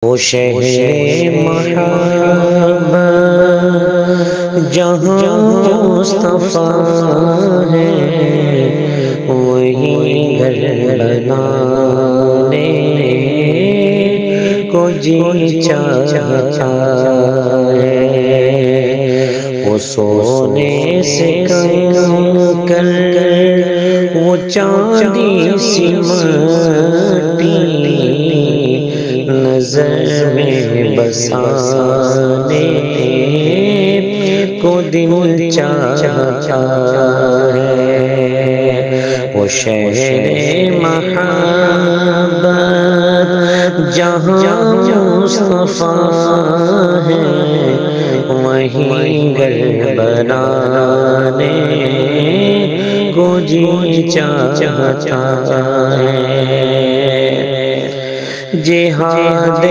وہ شہر محبت جہاں مصطفیٰ ہے، وہی گھر بنانے کو جی چاہتا ہے۔ وہ سونے سے کم کر وہ چاندی سی مٹی نظر میں بسانے کو دل چاہتا ہے۔ وہ شہر محبت جہاں مصطفیٰ ہے، وہیں گھر بنانے کو جی چاہتا ہے۔ جہاد